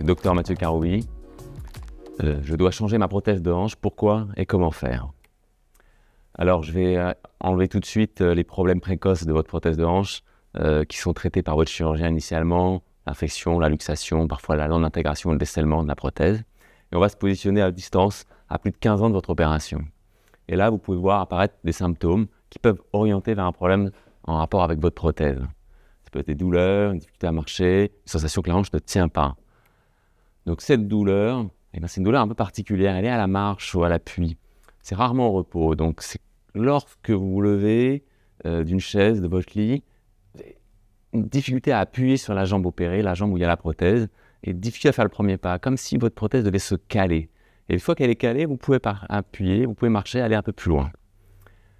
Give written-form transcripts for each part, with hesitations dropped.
Docteur Mathieu Karoui. Je dois changer ma prothèse de hanche. Pourquoi et comment faire? Alors, je vais enlever tout de suite les problèmes précoces de votre prothèse de hanche qui sont traités par votre chirurgien initialement, l'infection, la luxation, parfois la non-intégration et le décèlement de la prothèse. Et on va se positionner à distance à plus de 15 ans de votre opération. Et là, vous pouvez voir apparaître des symptômes qui peuvent orienter vers un problème en rapport avec votre prothèse. Ça peut être des douleurs, une difficulté à marcher, une sensation que la hanche ne tient pas. Donc cette douleur, c'est une douleur un peu particulière. Elle est à la marche ou à l'appui. C'est rarement au repos. Donc c'est lorsque vous vous levez d'une chaise, de votre lit, une difficulté à appuyer sur la jambe opérée, la jambe où il y a la prothèse, et difficulté à faire le premier pas, comme si votre prothèse devait se caler. Et une fois qu'elle est calée, vous pouvez appuyer, vous pouvez marcher, aller un peu plus loin.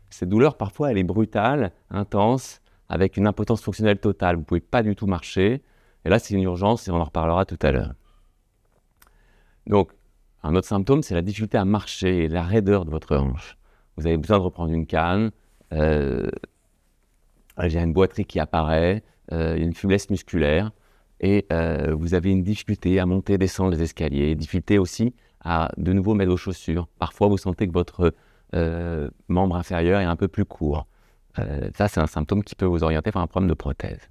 Cette douleur, parfois, elle est brutale, intense, avec une impotence fonctionnelle totale. Vous ne pouvez pas du tout marcher. Et là, c'est une urgence et on en reparlera tout à l'heure. Donc, un autre symptôme, c'est la difficulté à marcher et la raideur de votre hanche. Vous avez besoin de reprendre une canne, il y a une boiterie qui apparaît, une faiblesse musculaire, et vous avez une difficulté à monter et descendre les escaliers, difficulté aussi à de nouveau mettre vos chaussures. Parfois, vous sentez que votre membre inférieur est un peu plus court. Ça, c'est un symptôme qui peut vous orienter vers un problème de prothèse.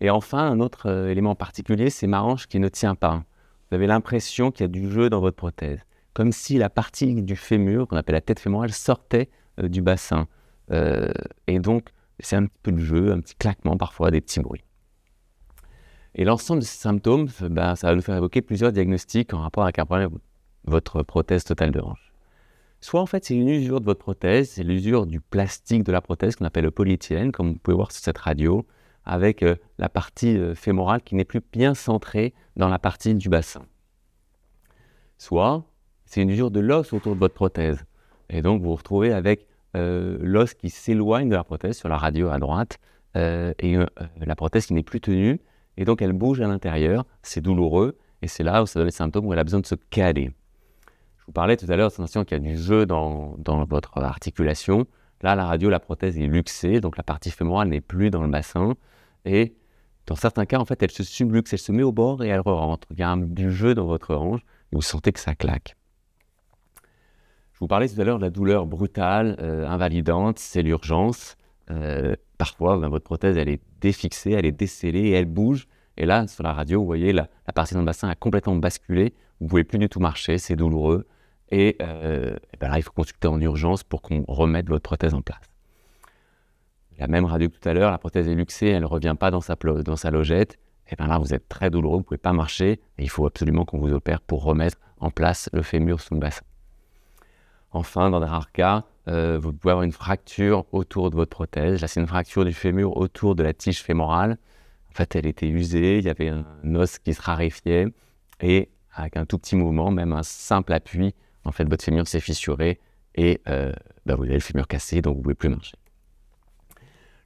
Et enfin, un autre élément particulier, c'est ma hanche qui ne tient pas. Vous avez l'impression qu'il y a du jeu dans votre prothèse, comme si la partie du fémur, qu'on appelle la tête fémorale, sortait du bassin. Et donc, c'est un petit peu de jeu, un petit claquement, parfois des petits bruits. Et l'ensemble de ces symptômes, ça va nous faire évoquer plusieurs diagnostics en rapport avec un problème de votre prothèse totale de hanche. Soit en fait, c'est une usure de votre prothèse, c'est l'usure du plastique de la prothèse qu'on appelle le polyéthylène, comme vous pouvez voir sur cette radio, avec la partie fémorale qui n'est plus bien centrée dans la partie du bassin. Soit c'est une usure de l'os autour de votre prothèse. Et donc, vous vous retrouvez avec l'os qui s'éloigne de la prothèse sur la radio à droite et la prothèse qui n'est plus tenue. Et donc, elle bouge à l'intérieur. C'est douloureux. Et c'est là où ça donne les symptômes où elle a besoin de se caler. Je vous parlais tout à l'heure de sensation qu'il y a du jeu dans votre articulation. Là, la radio, la prothèse est luxée. Donc, la partie fémorale n'est plus dans le bassin. Et dans certains cas, en fait, elle se subluxe. Elle se met au bord et elle re-rentre. Il y a du jeu dans votre hanche et vous sentez que ça claque. Je vous parlais tout à l'heure de la douleur brutale, invalidante, c'est l'urgence. Parfois, votre prothèse, elle est défixée, elle est décellée et elle bouge. Et là, sur la radio, vous voyez, la partie dans le bassin a complètement basculé. Vous ne pouvez plus du tout marcher, c'est douloureux. Et là, il faut consulter en urgence pour qu'on remette votre prothèse en place. La même radio que tout à l'heure, la prothèse est luxée, elle ne revient pas dans sa logette. Et bien là, vous êtes très douloureux, vous ne pouvez pas marcher. Et il faut absolument qu'on vous opère pour remettre en place le fémur sous le bassin. Enfin, dans de rares cas, vous pouvez avoir une fracture autour de votre prothèse. Là, c'est une fracture du fémur autour de la tige fémorale. En fait, elle était usée, il y avait un os qui se raréfiait. Et avec un tout petit mouvement, même un simple appui, en fait, votre fémur s'est fissuré et vous avez le fémur cassé, donc vous ne pouvez plus marcher.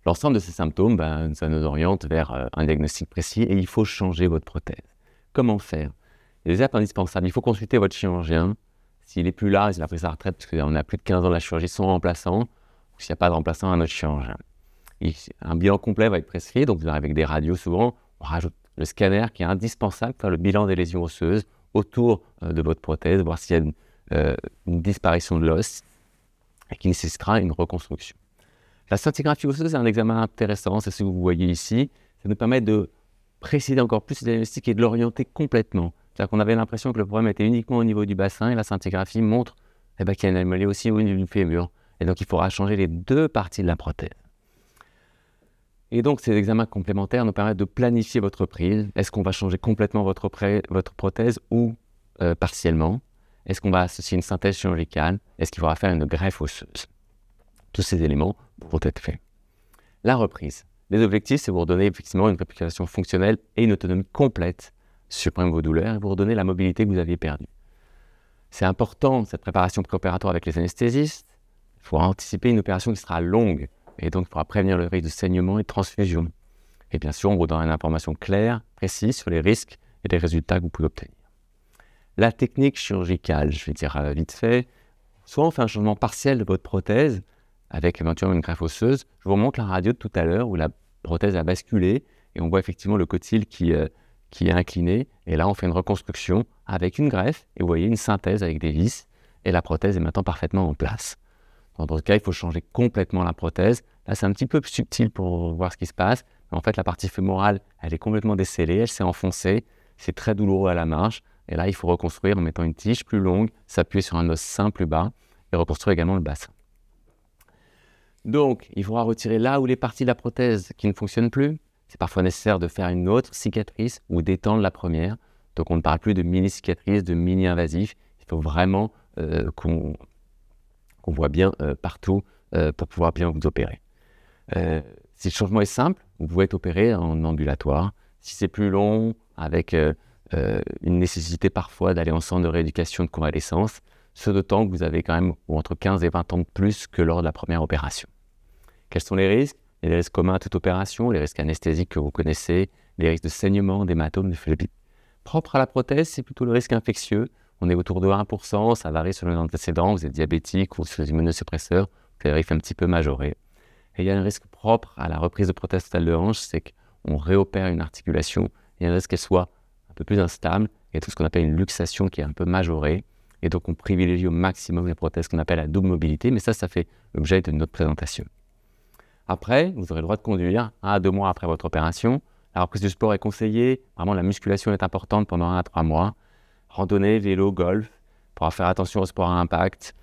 L'ensemble de ces symptômes, ça nous oriente vers un diagnostic précis et il faut changer votre prothèse. Comment faire? Il y a des étapes indispensables. Il faut consulter votre chirurgien. S'il n'est plus là, il a pris sa retraite, parce qu'on a plus de 15 ans de la chirurgie, son remplaçant, ou s'il n'y a pas de remplaçant, un autre chirurgien. Un bilan complet va être prescrit, donc vous arrivez avec des radios souvent. On rajoute le scanner qui est indispensable pour faire le bilan des lésions osseuses autour de votre prothèse, voir s'il y a une disparition de l'os et qui nécessitera une reconstruction. La scintigraphie osseuse est un examen intéressant, c'est ce que vous voyez ici. Ça nous permet de préciser encore plus le diagnostic et de l'orienter complètement. C'est-à-dire qu'on avait l'impression que le problème était uniquement au niveau du bassin et la scintigraphie montre qu'il y a une anomalie aussi au niveau du fémur. Et donc, il faudra changer les deux parties de la prothèse. Et donc, ces examens complémentaires nous permettent de planifier votre prise. Est-ce qu'on va changer complètement votre prothèse ou partiellement? Est-ce qu'on va associer une synthèse chirurgicale? Est-ce qu'il faudra faire une greffe osseuse? Tous ces éléments pourront être faits. La reprise. Les objectifs, c'est vous redonner effectivement une récupération fonctionnelle et une autonomie complète, supprimer vos douleurs et vous redonner la mobilité que vous aviez perdue. C'est important, cette préparation préopératoire avec les anesthésistes. Il faudra anticiper une opération qui sera longue et donc il faudra prévenir le risque de saignement et de transfusion. Et bien sûr, on vous donnera une information claire, précise sur les risques et les résultats que vous pouvez obtenir. La technique chirurgicale, je vais dire vite fait, soit on fait un changement partiel de votre prothèse avec éventuellement une greffe osseuse. Je vous montre la radio de tout à l'heure où la prothèse a basculé et on voit effectivement le cotyle qui qui est incliné. Et là, on fait une reconstruction avec une greffe. Et vous voyez une synthèse avec des vis. Et la prothèse est maintenant parfaitement en place. Dans d'autres cas, il faut changer complètement la prothèse. Là, c'est un petit peu subtil pour voir ce qui se passe. Mais en fait, la partie fémorale, elle est complètement décellée, elle s'est enfoncée. C'est très douloureux à la marche. Et là, il faut reconstruire en mettant une tige plus longue, s'appuyer sur un os sain plus bas et reconstruire également le bassin. Donc, il faudra retirer là où les parties de la prothèse qui ne fonctionnent plus. C'est parfois nécessaire de faire une autre cicatrice ou d'étendre la première. Donc, on ne parle plus de mini-cicatrice, de mini-invasif. Il faut vraiment qu'on voit bien partout pour pouvoir bien vous opérer. Si le changement est simple, vous pouvez être opéré en ambulatoire. Si c'est plus long, avec une nécessité parfois d'aller en centre de rééducation de convalescence, ce d'autant que vous avez quand même entre 15 et 20 ans de plus que lors de la première opération. Quels sont les risques? Il y a les risques communs à toute opération, les risques anesthésiques que vous connaissez, les risques de saignement, d'hématome, de phlébite. Propre à la prothèse, c'est plutôt le risque infectieux. On est autour de 1%, ça varie selon les antécédents, vous êtes diabétique ou sur les immunosuppresseurs, vous avez un risque un petit peu majoré. Et il y a un risque propre à la reprise de prothèse totale de hanche, c'est qu'on réopère une articulation, il y a un risque qu'elle soit un peu plus instable, il y a tout ce qu'on appelle une luxation qui est un peu majorée, et donc on privilégie au maximum les prothèses qu'on appelle à double mobilité, mais ça fait l'objet de notre présentation. Après, vous aurez le droit de conduire 1 à 2 mois après votre opération. La reprise du sport est conseillée, vraiment la musculation est importante pendant 1 à 3 mois. Randonnée, vélo, golf, il faudra faire attention au sport à impact.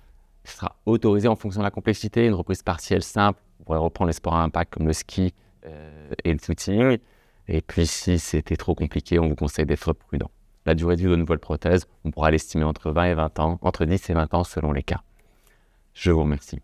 Ce sera autorisé en fonction de la complexité, une reprise partielle simple. Vous pourrez reprendre les sports à impact comme le ski et le footing. Et puis si c'était trop compliqué, on vous conseille d'être prudent. La durée de vie de nouvelle prothèse, on pourra l'estimer entre 20 et 20 ans, entre 10 et 20 ans selon les cas. Je vous remercie.